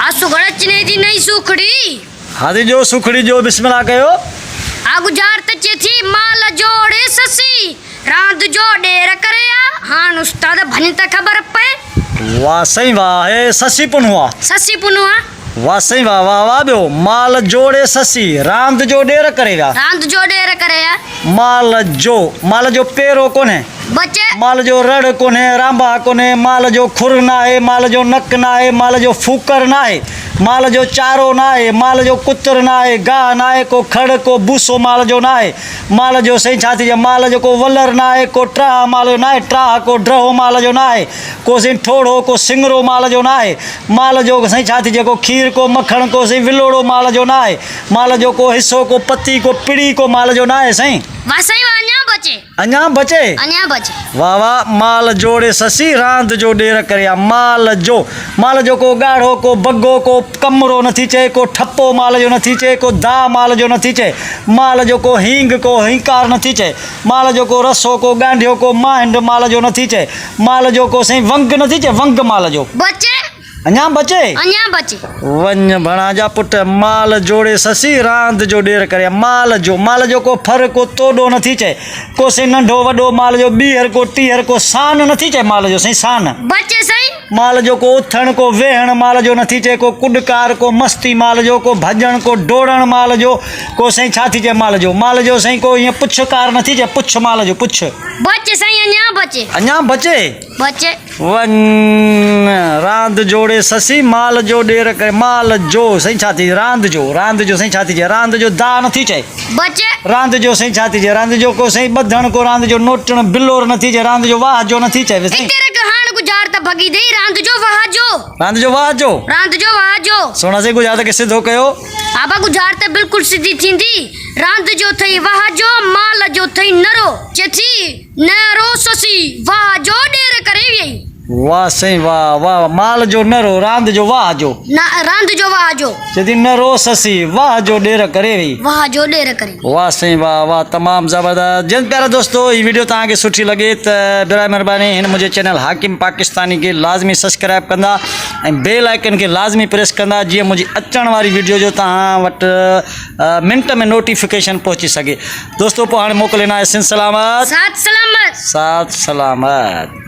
आ सुगड़च ने दी नहीं सुखड़ी हादी जो सुखड़ी जो बिस्मिल्लाह कयो आ गुजार तचे थी माल जोड़े ससी रांद जो डेर करया हान उस्ताद भनी त खबर पे वाह सही वाह है ससी पुनवा ससी पुनुआ वाह सही वाह वाह वाह बियो माल जोड़े ससी रांद जो डेर करेगा रांद जो डेर करया माल जो पेरो कोने बच्चे माल जो रड़ कोने रांबा कोने माल जो खुर ना है माल जो नक ना है माल जो फूकर ना है माल जो चारो ना है माल जो कुतर ना है गाह ना है को खड़ को बूसो माल जो ना है माल जो सही छाती माल जो को वलर ना है को ट्राह माल जो ना है ट्राह को ड्रहो माल जो ना है को सही ठोड़ो को सिंगरो माल जो ना है माल जो सही छाती को खीर को मक्खण को सही विलोड़ो माल जो ना है माल जो को हिस्सो को पत्ती को पिड़ी को माल जो ना है सही वसई वान्या बचे अञा बचे वाह वाह माल जोड़े ससी रांद जो डेर करया माल जो को गाढ़ो को बग्गो को कमरो नथी चे को ठप्पो माल जो नथी चे को दा माल जो नथी चे माल जो को हींग को हिंकार नथी चे माल जो को रसो को गांढियो को मांड माल जो नथी चे माल जो को सही वंग नथी चे वंग माल जो बचे अञा बचे वन भणा जा पुट माल जोड़े ससी रांद जो डेर करे माल जो को फर को तोड़ो नथी चे को से नंढो वडो माल जो बीहर को टीहर को सान नथी चे माल जो सही सान बचे सही माल जो को उथण को वेहण माल जो नथी चे को कुडकार को मस्ती माल जो को भजन को डोड़न माल जो को सही छाती चे माल जो सही को ये पुछकार नथी चे पुछ माल जो पुछ बचे सही अञा बचे वन रांद जोड़े ससी माल जो डेर करे माल जो सही छाती रांद जो सही छाती चे रांद जो दा नथी चे बचे रांद जो सही छाती चे रांद जो को सही बधण को रांद जो नोटण बिलोर नथी चे रांद जो वाह जो नथी चे सही तेरे कहान गुजार त भगी दे रांद जो वाह जो सोना से गुजार के सिद्धो कयो आबा गुजार त बिल्कुल सीधी थींदी रांद जो थई वाह जो माल जो थई नरो चथी नरो ससी वाह जो डेर करे वी वाह सही वाह वाह माल जो नरो रांद जो वाह जो जदी नरो ससी वाह जो डेर करे वी वाह सही वाह वाह तमाम जबरदस्त जिन प्यारा दोस्तों ये वीडियो तव्हां खे सुठी लगे त बिरा महिरबानी हिन मुझे चैनल हाकिम पाकिस्तानी के लाजमी सब्सक्राइब कंदा ऐं बेल आइकन के लाजमी प्रेस कंदा जी मुझे अचण वाली वीडियो जो तव्हां वटि मिनट में नोटिफिकेशन पहुंची सके दोस्तों पोइ हाणे मोकिलींदा सिन सलामत साथ सलामत साथ सलामत।